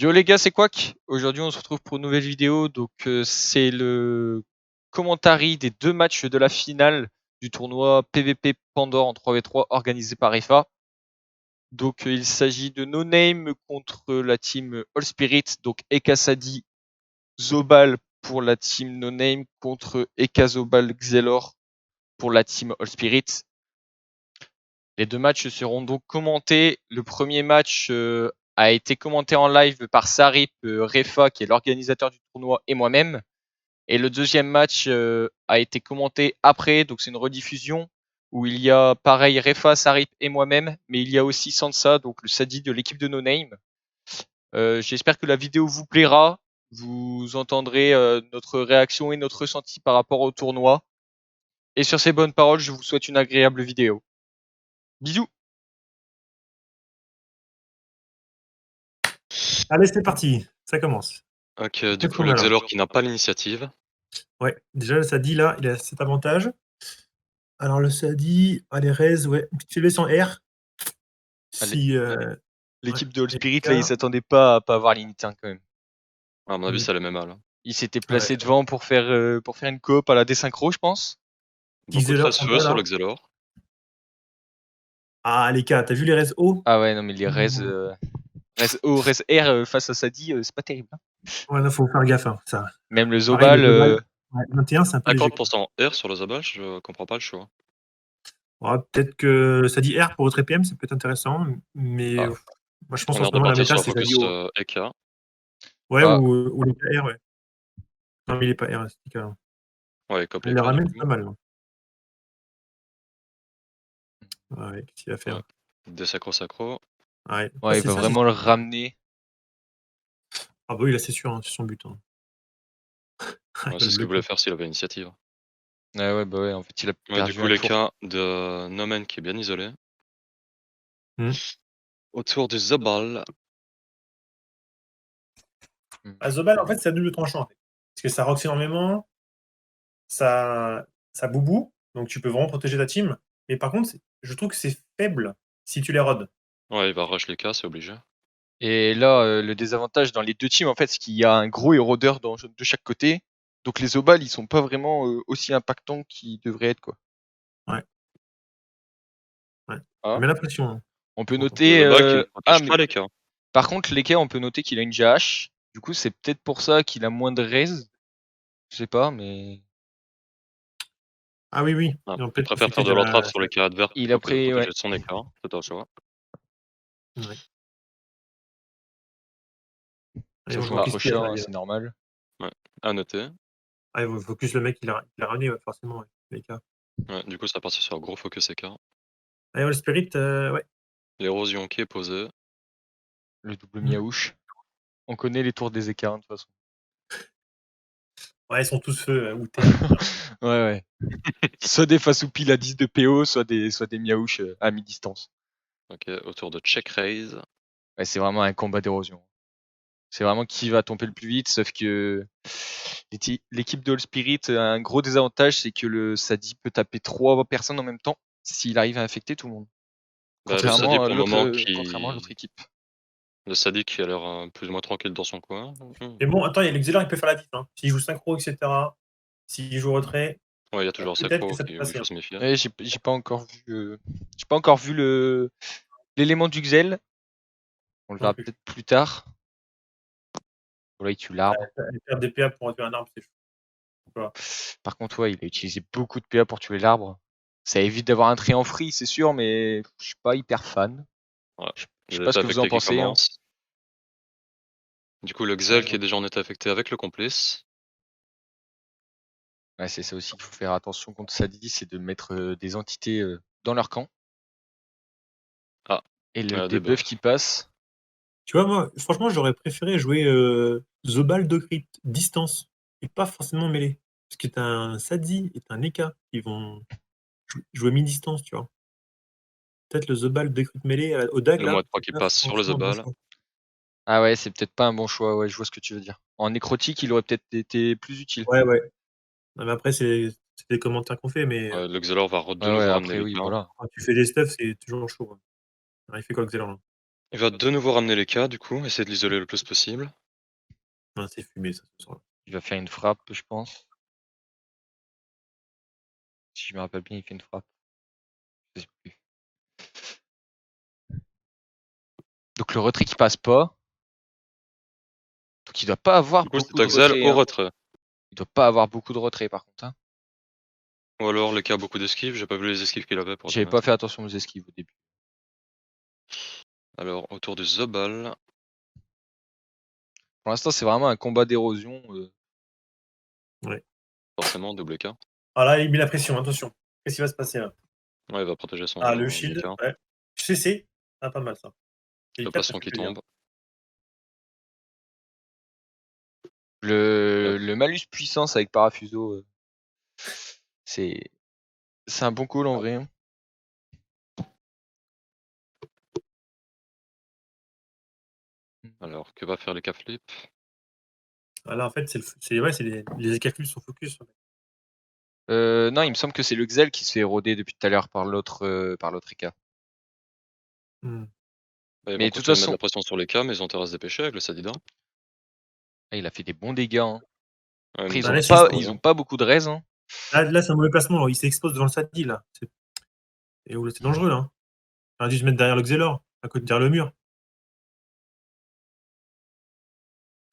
Yo les gars, c'est Quack. Aujourd'hui, on se retrouve pour une nouvelle vidéo. Donc, c'est le commentary des deux matchs de la finale du tournoi PVP Pandore en 3v3 organisé par FA. Donc, il s'agit de No Name contre la team All Spirit. Donc, Ekasadi Zobal pour la team No Name contre Ekazobal Xelor pour la team All Spirit. Les deux matchs seront donc commentés. Le premier match a été commenté en live par Sarip Refa, qui est l'organisateur du tournoi, et moi-même. Et le deuxième match a été commenté après, donc c'est une rediffusion où il y a pareil Refa, Sarip et moi-même, mais il y a aussi Sansa, donc le Sadi de l'équipe de No Name. J'espère que la vidéo vous plaira. Vous entendrez notre réaction et notre ressenti par rapport au tournoi. Et sur ces bonnes paroles, je vous souhaite une agréable vidéo. Bisous. Allez, c'est parti, ça commence. Ok, du Qu'est-ce coup, qu'on le a là? Xelor qui n'a pas l'initiative. Ouais, déjà, le Sadi, là, il a cet avantage. Alors, le Sadi, les Rez, ouais, une petite faiblesse en R. Allez. Si, L'équipe ouais, de All et Spirit, K, là, ils s'attendaient pas à pas avoir l'unité quand même. À mon avis, ça allait même mal. Ils s'étaient ouais. placés devant pour faire une coop à la désynchro, je pense. Beaucoup de Xelor, feu sur le Xelor. Ah, les K, t'as vu les Rez haut? Ah ouais, non, mais les Rez O, Rez R face à Sadi, c'est pas terrible. Hein. Ouais, non, faut faire gaffe, hein, ça. Même le Pareil, Zobal. le Zobal, ouais, 21, c'est un peu léger. 50% R sur le Zabal, je comprends pas le choix. Ouais, peut-être que le Sadi R pour votre EPM, ça peut être intéressant, mais Ah. moi, je pense On en a ce l'air de moment, la partir méta, sur un c'est Sadi focus haut. EK. Ouais, Ah. ou les K R, ouais. Non, mais il est pas R, c'est K. Ouais, cop Il EK, le ramène, du c'est coup. pas mal. Hein. Ouais, qu'est-ce qu'il va faire? Ouais. Des sacro-sacro. Ouais, Ouais, il c'est va ça, vraiment le ramener. Ah bah oui, là, c'est sûr, hein, c'est son but. Hein. Ouais, c'est ce qu'il voulait faire s'il avait l'initiative. Ouais, bah ouais, en fait, il a Ouais, perdu du coup, un les tour. cas de Nomen qui est bien isolé. Autour du Zabal. Zobal, en fait, c'est à double tranchant. En fait. Parce que ça rox énormément, ça boubou, donc tu peux vraiment protéger ta team. Mais par contre, je trouve que c'est faible si tu les rodes. Ouais, il va rush les cas, c'est obligé. Et là, le désavantage dans les deux teams, en fait, c'est qu'il y a un gros érodeur de chaque côté. Donc les Zobal, ils sont pas vraiment aussi impactants qu'ils devraient être, quoi. Ouais. Ah. Mais la pression. Hein. On peut Le noter. Zabal qui ne protège pas les cas. Par contre, Leke, on peut noter qu'il a une GH. Du coup, c'est peut-être pour ça qu'il a moins de raise. Je sais pas, mais. Ah oui, oui. Ah, En il fait, préfère c'est faire peut-être de l'entrave sur les cas adverses Il a plutôt que de pris, protéger ouais. son écart. C'est un choix. Ouais. Ça Allez, joue on un focus qui à prochain, ça, c'est normal. Ouais, à noter. Ah, il faut focus le mec, il a ramené, ouais, forcément, ouais, les cas. Ouais, du coup, ça partit sur un gros focus écart. Allez, le Spirit, ouais. L'érosion qui est posée. Le double miaouche. On connaît les tours des écarts, de toute façon. Ouais, ils sont tous feu, ou terre. Ouais. Soit des face ou pile à 10 de PO, soit des miaouches à mi-distance. Ok, autour de check raise. Ouais, c'est vraiment un combat d'érosion. C'est vraiment qui va tomber le plus vite, sauf que l'équipe de All Spirit a un gros désavantage, c'est que le Sadi peut taper 3 personnes en même temps s'il arrive à infecter tout le monde. Bah, le Sadi, Contrairement à pour le moment, l'autre équipe. Le Sadi qui a l'air plus ou moins tranquille dans son coin. Mais bon, attends, il y a l'Exilor, il peut faire la diff. Hein. S'il joue synchro, etc., s'il joue retrait, Ouais, il y a toujours peut-être que Sacro ça peut où il passer. faut Hein. se méfier. Ouais, j'ai pas encore vu l'élément du Xel. On le verra peut-être plus tard. Là, il tue l'arbre. Faire des PA pour tuer un arbre, c'est chaud. Voilà. Par contre, ouais, il a utilisé beaucoup de PA pour tuer l'arbre. Ça évite d'avoir un trait en free, c'est sûr, mais je suis pas hyper fan. Ouais. Je sais pas ce que vous en pensez. Hein. Du coup, le Xel qui est déjà en état affecté avec le complice. Ouais, c'est ça aussi qu'il faut faire attention contre Sadi, c'est de mettre des entités dans leur camp. Ah. Et le debuff qui passe. Tu vois, moi, franchement, j'aurais préféré jouer The Ball de Crit, distance, et pas forcément mêlée. Parce que t'as un Sadi et t'as un Eka qui vont jouer mi-distance, tu vois. Peut-être le The Ball de Crit mêlée au DAG, Le là. moins 3 qui passe sur le Zabal. Ah ouais, c'est peut-être pas un bon choix, ouais, je vois ce que tu veux dire. En nécrotique, il aurait peut-être été plus utile. Ouais. Non, mais après, c'est des commentaires qu'on fait, mais Le Xelor va de Ouais, nouveau ramener après, les oui, cas. voilà. quand tu fais des stuffs, c'est toujours chaud. Hein. Alors, il fait quoi, Xelor là? Il va de nouveau ramener les cas, du coup, essayer de l'isoler le plus possible. Non, c'est fumé, ça, ce soir. Il va faire une frappe, je pense. Si je me rappelle bien, il fait une frappe. Je sais plus. Donc le retrait qui passe pas. Donc il doit pas avoir Du coup, beaucoup c'est de Oxel retrait. au Hein. retrait. Il doit pas avoir beaucoup de retrait par contre. Hein. Ou alors les cas beaucoup d'esquives, j'ai pas vu les esquives qu'il avait pour J'avais être pas honnête. fait attention aux esquives au début. Alors, autour du Zobal. Pour l'instant, c'est vraiment un combat d'érosion. Forcément, double cas. Ah là, il met la pression, attention. Qu'est-ce qui va se passer là? Ouais, il va protéger son Ah, le shield, DK. ouais. CC, ah, pas mal ça. Et Le 4, ça baston fait qui plaisir. tombe. Le malus puissance avec Parafuso, c'est un bon call en vrai. Hein. Alors, que va faire les cas flip? Ah là, en fait, c'est les calculs sont focus. Non, il me semble que c'est le Xel qui se fait éroder depuis tout à l'heure par l'autre EK. Hmm. Bah, ils Mais vont de toute continuer de mettre façon, la pression sur les cas, mais ils ont intérêt à se dépêcher avec le Sadida. il a fait des bons dégâts. Hein. Ouais, Après, mais ils Bah, ont là, pas, c'est- ils ont pas beaucoup de raise. Hein. Là, c'est un mauvais placement. Il s'expose devant le Sadi, là. Et c'est dangereux, là. Il aurait dû se mettre derrière le Xelor, à côté derrière le mur.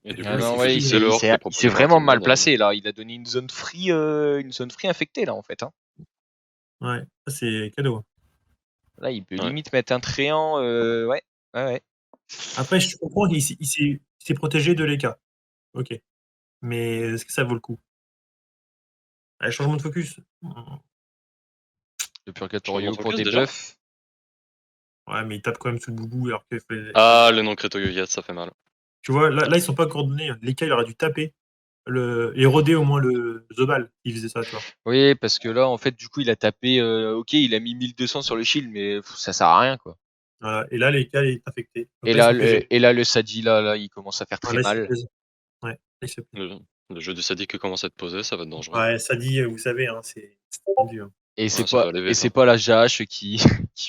Et du Ah coup, non, c'est ouais, le il Xelor qui est s'est proprement vraiment intimidé, mal placé là. Il a donné une zone free infectée là en fait. Hein. Ouais, ça, c'est cadeau. Là, il peut Ouais. limite mettre un tréant. Ouais. Après, je comprends qu'il s'est protégé de l'EK. Ok. Mais est-ce que ça vaut le coup? Allez, changement de focus. Le Purgatorio pour des déjà buffs. Ouais, mais il tape quand même sous le boubou alors que. Ah, le non-créto Yoyat, ça fait mal. Tu vois, là, ils sont pas coordonnés. L'EK, il aurait dû taper. Éroder au moins le Zobal. Il faisait ça, tu vois. Oui, parce que là, en fait, du coup, il a tapé. Ok, il a mis 1200 sur le shield, mais ça sert à rien quoi. Voilà. Et là, l'EK est affecté. Donc Et là, ils là, sont piégés. le Sadi là, il commence à faire très Là, il se mal. plaise. Ouais, là, il se plaise. Le jeu du Sadique commence à être posé, ça va être dangereux. Ouais, ça dit, vous savez, hein, c'est tendu. Hein. Et c'est ça va aller vite, hein. pas la JH qui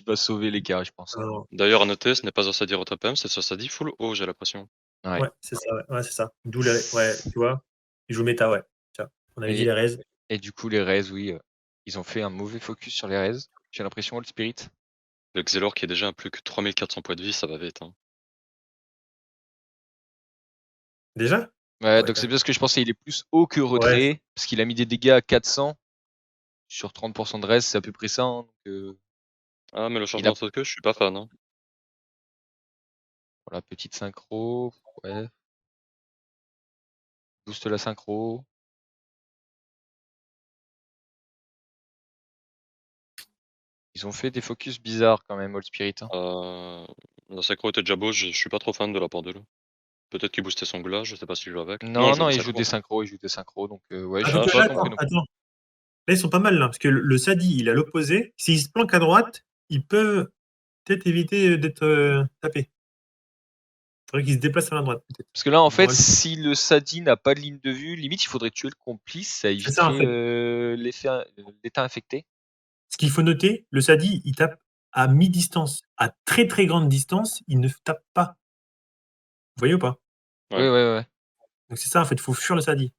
va sauver les cas, je pense. Alors, D'ailleurs, à noter, ce n'est pas un Sadi Rotapem, c'est un Sadi full haut, j'ai l'impression. ouais, c'est ça. Ouais, c'est ça. D'où les. Ouais, tu vois, il joue méta, ouais. Tiens, on avait dit les raises. Et du coup, les raises, oui, ils ont fait un mauvais focus sur les raises. J'ai l'impression, Old Spirit. Le Xelor qui est déjà à plus que 3400 points de vie, ça va vite. Hein. Déjà? Ouais, donc c'est bien ce que je pensais. Il est plus haut que retrait, parce qu'il a mis des dégâts à 400 sur 30% de raise, c'est à peu près ça. Hein, donc, Ah, mais le changement de focus, je suis pas fan. Hein. voilà, petite synchro. Ouais. Booste la synchro. Ils ont fait des focus bizarres quand même, Old Spirit. Hein. La synchro était déjà beau, je suis pas trop fan de la part de l'eau. Peut-être qu'il boostait son glas, je sais pas si je joue avec. Non, je il joue des synchros, donc ouais, Attends, j'ai pas compris. attends. Là, ils sont pas mal, là, parce que le Sadi, il est à l'opposé. S'il se planque à droite, ils peuvent peut-être éviter d'être tapés. Il faudrait qu'il se déplace à la droite, peut-être. Parce que là, en fait, si le Sadi n'a pas de ligne de vue, limite, il faudrait tuer le complice, ça éviterait ça, en fait. l'état infecté. Ce qu'il faut noter, le Sadi, il tape à mi-distance. À très très grande distance, il ne tape pas. Vous voyez ou pas? Ouais. Ouais. Donc c'est ça, en fait, il faut fuir le Sadi.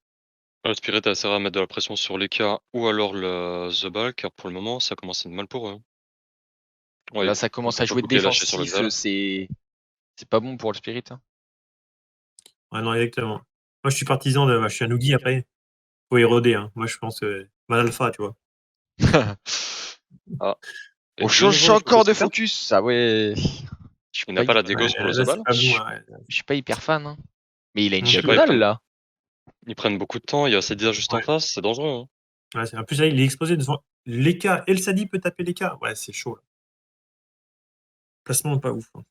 Le Spirit a essayé à mettre de la pression sur les cas ou alors le The Ball, car pour le moment, ça commence à être mal pour eux. Ouais, là, ça commence à jouer défensif, c'est pas bon pour le Spirit. Hein. Ouais, non, exactement. Moi, je suis partisan de. Je suis un Noogie après. Faut éroder. Hein. Moi, je pense mal alpha, tu vois. On change encore de focus. Ah ouais. Il n'a pas la dégo sur le The Ball. Je suis pas hyper fan. Hein. Mais il a une Je sais diagonale là. Ils prennent beaucoup de temps, il y a Sadia juste en face, c'est dangereux. Hein. Ouais, en plus, là, il est exposé devant l'EK. Et le Sadi peut taper l'EK. Ouais, c'est chaud. Là. Placement pas ouf. Hein.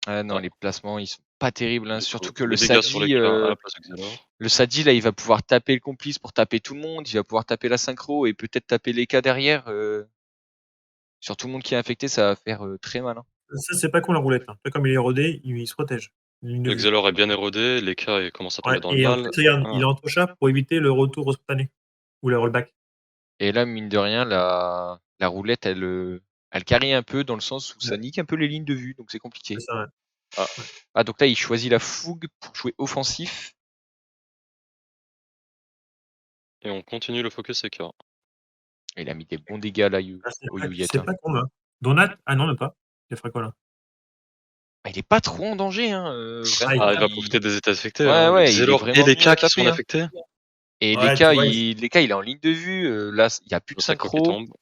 Ah non, les placements, ils sont pas terribles. Hein. Surtout que le Sadi, le Sadi, là, il va pouvoir taper le complice pour taper tout le monde. Il va pouvoir taper la synchro et peut-être taper les cas derrière. Sur tout le monde qui est infecté, ça va faire très mal. Hein. Ça, c'est pas con la roulette. Hein. Comme il est érodé, il se protège. Le Xelor est bien érodé, les cas ils commencent à tomber dans le et mal. En fait, regarde, il est en touch-up pour éviter le retour spontané ou le rollback. Et là, mine de rien, la roulette, elle Elle carry un peu dans le sens où ça Ouais. nique un peu les lignes de vue, donc c'est compliqué. C'est ça, ouais. Ah, donc là, il choisit la fougue pour jouer offensif. Et on continue le focus écart. Il a mis des bons dégâts là, au Yuyet. C'est pas con, là. Donat? Ah non, même pas. Il a fait quoi, là? Ah, il est pas trop en danger, hein, vraiment. Ah, il va profiter des états affectés. Ouais, hein. ouais, Le il est Xelor vraiment et les venu cas qui taper, sont hein. affectés. Et Ouais, les cas, tu vois, il est en ligne de vue. Là, il y a plus de Le sacro qui synchro. tombe.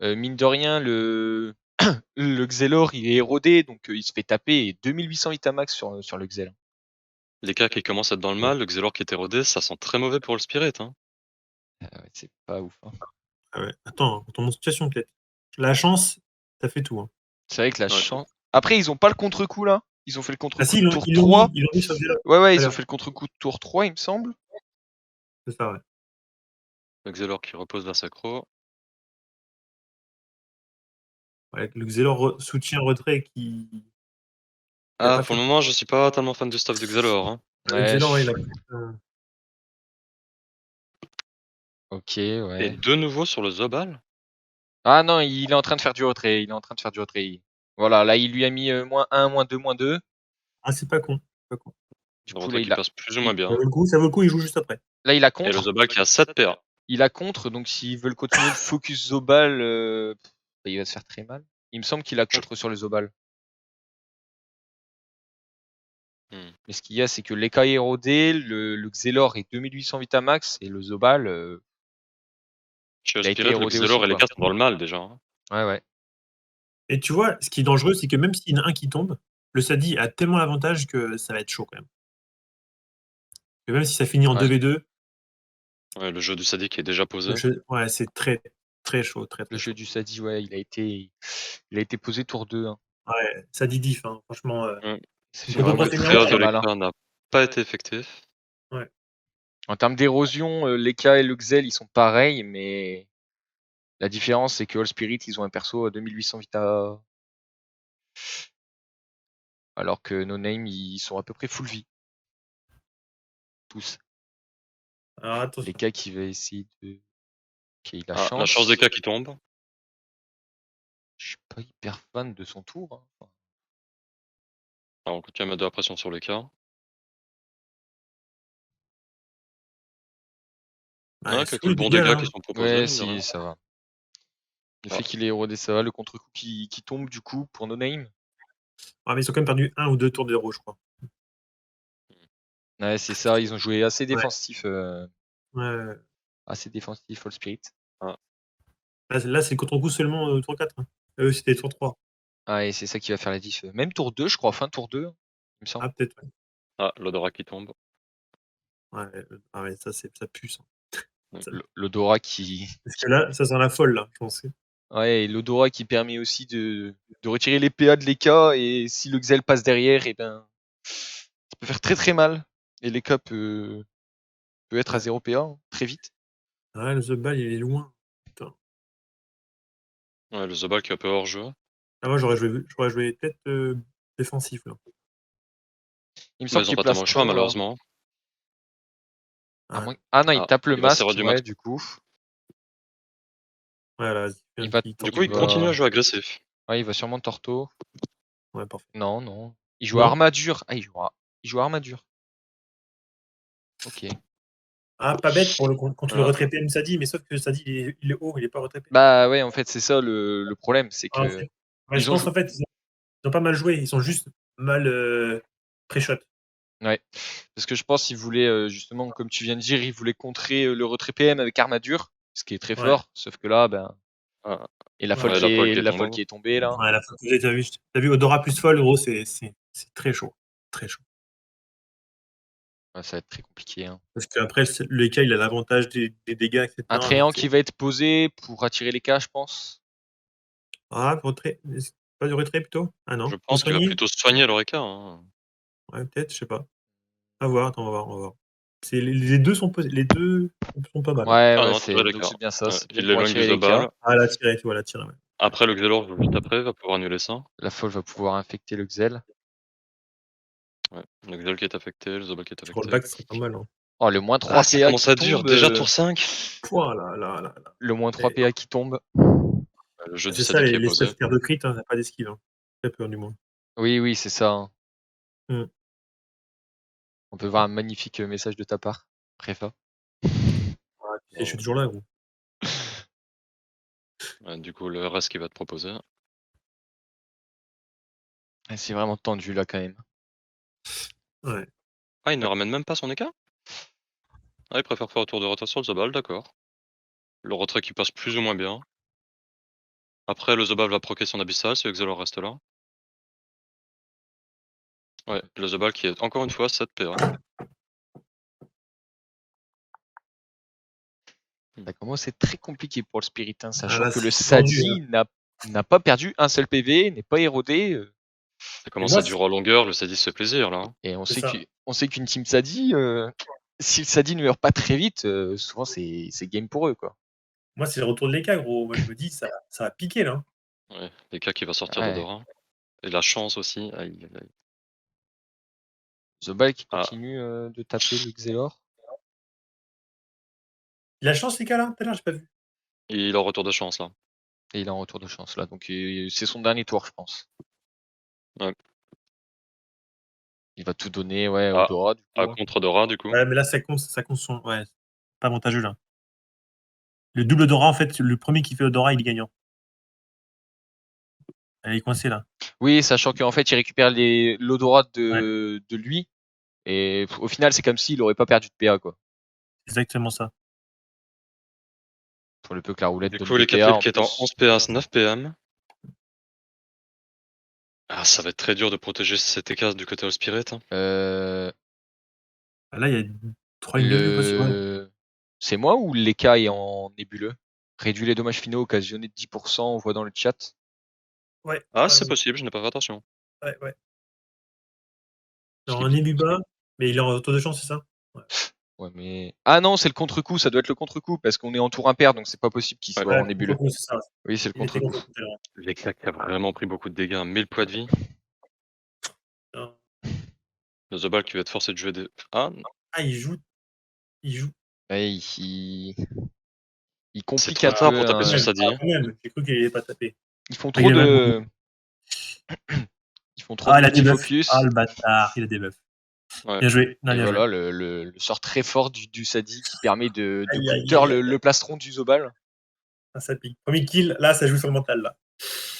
Mine de rien, le Xelor, il est érodé, donc il se fait taper et 2800 Vitamax sur le Xel. Les cas qui commencent à être dans le mal, le Xelor qui est érodé, ça sent très mauvais pour le Spirit. Hein. Ouais, c'est pas ouf. Hein. Ah ouais. Attends, retourne en situation, peut-être. La chance, ça fait tout. Hein. C'est vrai que la Ouais. chance. Après, ils ont pas le contre-coup là. Ils ont fait le Ah contre-coup si, de tour ils 3. l'ont mis sur le Xelor. Ouais, ils ont Alors. fait le contre-coup de tour 3, il me semble. C'est ça, ouais. Le Xelor qui repose vers sacro. Ouais, le Xelor soutien retrait qui. Ah, pour le moment, je suis pas tellement fan du stuff du Xelor. Hein. Le Xelor, ouais, il a. Ok, Et ouais. de nouveau sur le Zobal. Ah non, il est en train de faire du retrait. Voilà, là, il lui a mis -1, -2, -2. Ah, c'est pas con. Du Le coup, là, retrait qui passe plus ou moins bien. Ça vaut le coup, il joue juste après. Là, il a Et le contre. Zobal qui a 7 PA. Il a contre, donc s'ils veulent continuer le focus Zobal, il va se faire très mal. Il me semble qu'il a contre sur le Zobal. Mais ce qu'il y a, c'est que l'Eka est érodé, le Xelor est 2800 Vitamax et le Zobal, Chez il a été Spirit, le érodé Xelor aussi, et les quoi. cas sont dans le mal déjà. Hein. Ouais. Et tu vois, ce qui est dangereux, c'est que même s'il y en a un qui tombe, le Sadi a tellement l'avantage que ça va être chaud quand même. Et même si ça finit en Ouais. 2v2, Ouais, le jeu du Sadique est déjà posé. ouais, c'est très chaud. Le jeu chaud. du Sadi, ouais, il a été posé tour 2. Hein. Ouais, Sadi diff, hein, franchement. Ça Il fait peut vraiment pas Le passer très trio très de mal. Hein. l'Eka n'a pas été effectif. Ouais. En termes d'érosion, l'Eka et le Xel, ils sont pareils, mais la différence, c'est que All Spirit, ils ont un perso à 2800 Vita. Alors que No Name, ils sont à peu près full vie. Tous. Alors attention. L'Eka qui va essayer de. Ok, il a Ah, chance. la chance des cas qui tombe. Je suis pas hyper fan de son tour. Hein. Enfin, Alors, on continue à mettre de la pression sur les cas. Ouais, Quelques les bons dégâts, dégâts là. qui sont proposés. ouais, mine de si, rien. ça va. Le Ah. fait qu'il ait érodé, ça va. Le contre-coup qui tombe, du coup, pour No Name. Ah, mais ils ont quand même perdu 1 ou 2 tours de héros, je crois. Ouais, c'est ça. Ils ont joué assez défensif. Ouais. Assez défensif, All Spirit. Ah. Là, c'est le contre-coup seulement tour 4. Hein. C'était tour 3. Ah, et c'est ça qui va faire la diff. Même tour 2, je crois, fin tour 2, il me semble. Ah, peut-être. Ouais. Ah, l'Odora qui tombe. Ouais, ça pue. Ça. L'Odora qui. Parce que là, ça sent la folle, là, je pense. Ouais, et l'Odora qui permet aussi de retirer les PA de l'Eka, et si le Xel passe derrière, et ben. Ça peut faire très très mal. Et l'Eka peut être à 0 PA hein, très vite. Ah, le The Ball, il est loin. Putain. Ouais, le Zobal qui est un peu hors jeu. Ah, moi, j'aurais joué peut-être défensif, là. Il me Mais semble ils ont qu'il pas place tellement le choix, trop, là. malheureusement. Ah non, il tape le il va masque, servir du ouais, masque. du coup. Ouais, là, Il va- Du coup, il continue à jouer agressif. Ouais, il va sûrement Torto. Ouais, parfait. Non. Il joue à Non. Armadure. Ah, il joue à Armadure. Ok. Ah, pas bête contre le retrait PM Sadi, mais sauf que Sadi, il est haut, il est pas retrait PM. Bah ouais, en fait, c'est ça le problème, c'est que. Je pense en fait, ils ont pas mal joué, ils sont juste mal pré-shot. Ouais. Parce que je pense qu'ils voulaient, justement, comme tu viens de dire, ils voulaient contrer le retrait PM avec Armadure, ce qui est très fort, sauf que là, ben. Ah. Et la Ouais, folle, la folle qui est tombée, là. Ouais, la fois que t'as vu Odora plus folle, gros, c'est très chaud. Très chaud. Ouais, ça va être très compliqué. Hein. Parce qu'après, le EK, il a l'avantage des dégâts, etc. Un triangle qui va être posé pour attirer les cas, je pense. Ah, retrait. Pas du retrait plutôt? Ah non. Je pense qu'il va plutôt soigner l'Oreca. Hein. Ouais, peut-être, je sais pas. À voir, attends, on va voir. Les deux sont posés, les deux sont pas mal. Ouais, Ah ouais, non, c'est vrai, donc c'est bien ça. Ouais, C'est bien il pour l'éloigne du attirer les cas. Zobal. Ah, la tirée, tu vois, la tirée, ouais. Après, le Xelor, juste après, va pouvoir annuler ça. La folle va pouvoir infecter le Xel. Ouais. Le Xel qui est affecté, le Zobal qui est Sur le affecté. back, ce serait pas mal. Hein. Oh, le moins 3 ça PA commence qui à être dur. tombe. Déjà tour 5. Pouah, là. Le moins 3 PA qui tombe. Le jeu du C'est ça, Sadi qui est les posé. sectaires de crit, hein, t'as pas d'esquive. Hein. Très peu, du moins. Oui, c'est ça. Hein. Mm. On peut voir un magnifique message de ta part, Préfa. Tu sais, je suis toujours là, gros. Ouais, du coup, le reste qui va te proposer. C'est vraiment tendu là quand même. Ouais. Ah, il ne ramène même pas son écart? Ah, il préfère faire un tour de retrait sur le Zobal, d'accord. Le retrait qui passe plus ou moins bien. Après, le Zobal va proquer son abyssal si Exelor reste là. Ouais, le Zobal qui est encore une fois 7 PA. Ça commence à être très compliqué pour le Spiritain, sachant là, que le c'est tendu, Sadi n'a pas perdu un seul PV, n'est pas érodé. Ça commence moi, à durer en longueur, le Sadi se fait plaisir là. Hein. Et on C'est sait ça. qu'une team Sadi, si le Sadi ne meurt pas très vite, souvent c'est game pour eux, quoi. Moi, c'est le retour de l'EK, gros. Moi, je me dis, ça va piquer, là. Ouais, les cas qui va sortir Ouais. d'Odora. Et la chance aussi. Aïe, aïe, aïe. Zobal qui Ah. continue de taper le Xelor. Il a chance, l'EK, là? Tout à l'heure, j'ai pas vu. Et il est en retour de chance là. Et il est en retour de chance là, donc c'est son dernier tour, je pense. Ouais. Il va tout donner, ouais, Ah. Odora, du coup. À contre Odora, du coup. Ouais, mais là, ça compte son. Ouais, c'est pas avantageux, là. Le double Odora, en fait, le premier qui fait Odora, il est gagnant. Elle est coincée, là. Oui, sachant qu'en fait, il récupère l'Odora de lui. Et au final, c'est comme s'il aurait pas perdu de PA, quoi. Exactement ça. Pour le peu que la roulette Du donne coup, des les PA. Capriles qui est en 11 PA, 9 PM. Ah, ça va être très dur de protéger cet écart du côté All Spirit. Hein. Là, il y a 3 lignes de vue possibles. C'est moi ou l'EK est en nébuleux? Réduit les dommages finaux occasionnés de 10%, on voit dans le chat. Ouais. Ah, c'est possible, je n'ai pas fait attention. Ouais. Je Alors, l'ai un vu. Ebuba, mais il est en retour de chance, c'est ça? Ouais, mais... Ah non, c'est le contre-coup, ça doit être le contre-coup, parce qu'on est en tour impair, donc c'est pas possible qu'il soit en nébuleux. C'est ça. Oui, c'est le Il était contre-coup. contre tout à l'heure. L'EK qui a vraiment pris beaucoup de dégâts, 1000 points de vie. Non. Le Zobal qui va être forcé de jouer des. Ah, Il joue. Ouais, il complique trop un tard peu. pour taper sur Sadi. Quand même, j'ai cru qu'il n'allait pas taper. Ils font trop il a de... Ils font trop de il a des buffs. multifocus. Ah, le bâtard, il a des buffs. Ouais. Bien joué. Et voilà, le sort très fort du Sadi qui permet de Aïe, counter aïe, aïe. le plastron du Zobal. Ah, ça pique. Premier kill, là, ça joue sur le mental, là.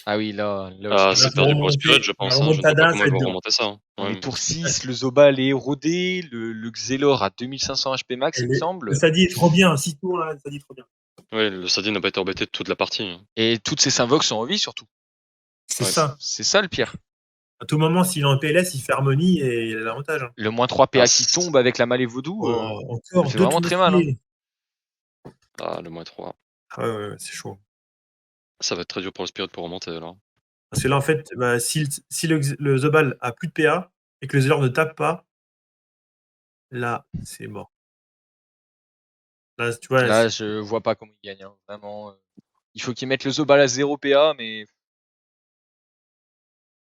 Ah oui, là Ah, aussi. c'est perdu pour le Spirit, je pense. Hein. Je ne vois pas comment ils vont remonter ça. Hein. On Ouais. est tour 6, le Zobal est érodé, le Xelor à 2500 HP max, il me semble. Le Sadi est trop bien, 6 tours, là, le Sadi est trop bien. Ouais, le Sadi n'a pas été embêté toute la partie. Hein. Et toutes ses invoques sont en vie, surtout. C'est ça. C'est ça le pire. À tout moment, s'il est en PLS, il fait harmonie et il a l'avantage. Hein. Le moins 3 PA qui tombe avec la Malée Vaudou, encore ça fait vraiment très mal. Hein. Ah, le moins 3. Ouais, c'est chaud. Ça va être très dur pour le Spirit pour remonter, là. Parce que là, en fait, si le Zobal a plus de PA et que le Zeror ne tape pas, là, c'est mort. Là, tu vois, là je vois pas comment il gagne. Hein. Vraiment, il faut qu'il mette le Zobal à 0 PA, mais...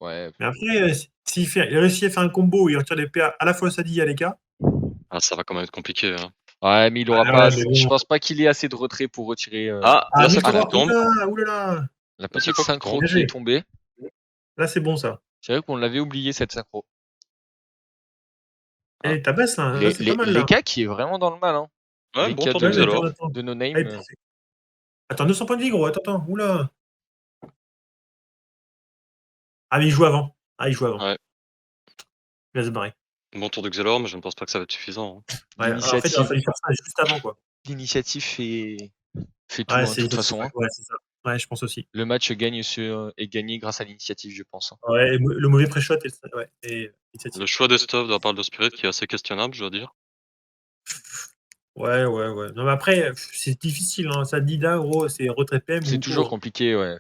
Ouais. Mais après, il réussit à faire un combo où il retire des PA à la fois au Sadi et à l'EK. Ah, ça va quand même être compliqué. Hein. Ouais, mais il aura pas. Je pense pas qu'il ait assez de retrait pour retirer. Là, ça tombe. Oulala. La petite synchro qui est tombée. Là, c'est bon, ça. C'est vrai qu'on l'avait oublié, cette synchro. Et ta baisse, là, c'est pas mal, là. L'EK qui est vraiment dans le mal. Hein. Ouais, bon tour de No Name. Attends, 200 points de vie, gros. Attends. Oula. Ah, mais il joue avant. Ouais. Il va se barrer. Bon tour de Xelor, mais je ne pense pas que ça va être suffisant. Hein. Ouais, en fait, il a fallu faire ça juste avant, quoi. L'initiative fait tout, Ouais, de toute façon. Hein. Ouais, c'est ça. Ouais, je pense aussi. Le match est gagné grâce à l'initiative, je pense. Hein. Ouais, le mauvais pré-shot et le choix des stuffs de la part de Spirit qui est assez questionnable, je dois dire. Ouais. Non, mais après, c'est difficile. Hein. Ça dit là, gros, c'est retrait PM. C'est toujours compliqué, ouais.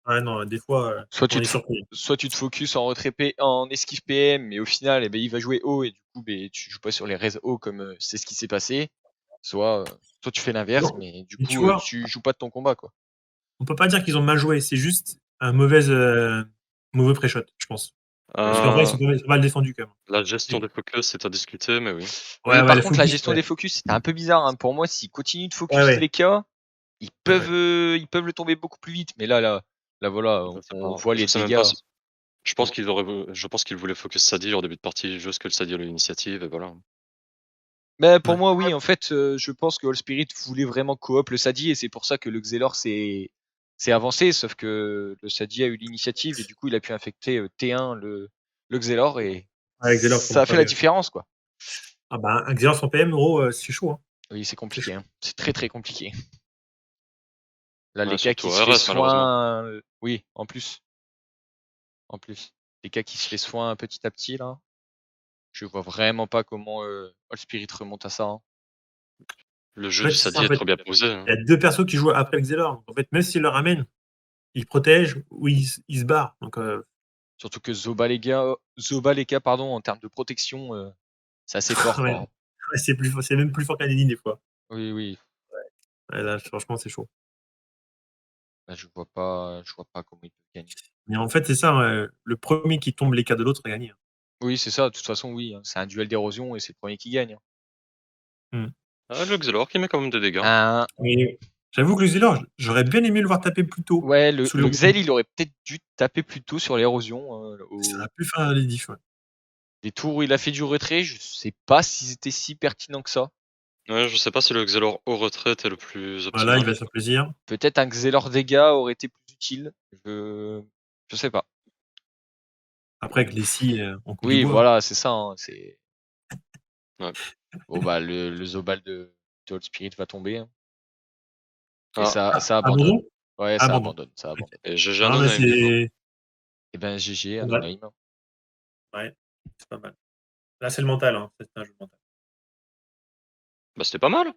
Ouais, non, des fois, soit tu te focus en retrait en esquive PM, mais au final, il va jouer haut et du coup, tu joues pas sur les raises haut comme c'est ce qui s'est passé. Soit tu fais l'inverse, mais du coup, tu joues pas de ton combat, quoi. On peut pas dire qu'ils ont mal joué, c'est juste un mauvais pré-shot, je pense. Parce qu'en vrai, ils sont mal défendus quand même. La gestion des focus, c'est à discuter, mais oui. Par contre, la gestion des focus, c'était un peu bizarre. Hein. Pour moi, s'ils continuent de focus les cas, ils peuvent le tomber beaucoup plus vite. Mais là voilà, Je sais on pas. voit Je les sais même pas dégâts. si- Je pense qu'il voulait focus Sadie en début de partie, juste que le Sadie a l'initiative, et voilà. Mais pour Ouais. moi, oui, en fait, je pense que All Spirit voulait vraiment coop le Sadi et c'est pour ça que le Xelor s'est avancé, sauf que le Sadi a eu l'initiative et du coup il a pu infecter T1 le Xelor et Avec Xelor, ça a fait la différence quoi. Ah bah, un Xelor sans PM, gros, c'est chaud. Hein. Oui, c'est compliqué, chaud. hein. C'est très très compliqué. Là, Ouais, les cas surtout qui se fait RS, malheureusement. soin, oui, en plus, les cas qui se fait soin petit à petit là, je vois vraiment pas comment All Spirit remonte à ça. Hein. Le jeu En fait, du c'est Sadie ça, en est fait. trop bien posé. Hein. Il y a 2 persos qui jouent après le Xelor. Donc, en fait, même s'ils le ramènent, ils protègent ou ils se barrent. Donc, Surtout que Zoba les gars, pardon, en termes de protection, c'est assez fort. ouais. Quoi. Ouais, c'est même plus fort qu'Adeline des fois. Oui, oui. Ouais, là, franchement, c'est chaud. Là, je vois pas comment il peut gagner. Mais en fait, c'est ça, le premier qui tombe les cas de l'autre a gagné. Oui, c'est ça. De toute façon, oui. Hein. C'est un duel d'érosion et c'est le premier qui gagne. Hein. Ah, le Xelor qui met quand même des dégâts. Mais j'avoue que le Xelor, j'aurais bien aimé le voir taper plus tôt. Ouais, le sous les Xel, il aurait peut-être dû taper plus tôt sur l'érosion. Ça aurait pu faire les diff. Ouais. Les tours où il a fait du retrait, je sais pas s'ils étaient si pertinents que ça. Ouais, je sais pas si le Xelor au retrait était le plus Voilà, optimal. il va se faire plaisir. Peut-être un Xelor dégâts aurait été plus utile. Je sais pas. Après, avec les scies, on coupe du Oui, bois. voilà, c'est ça. Hein. C'est Ouais. bon bah le Zobal de Old Spirit va tomber. Hein. Et Ah, ça abandonne. Abandon Ouais, ça Abandon. abandonne, ça abandonne. et GG Non, mais Anonaim, du coup. c'est. Et ben GG, Ouais. Anonaim. Ouais, c'est pas mal. Là, c'est le mental. Hein. C'est un jeu mental. Bah, c'était pas mal.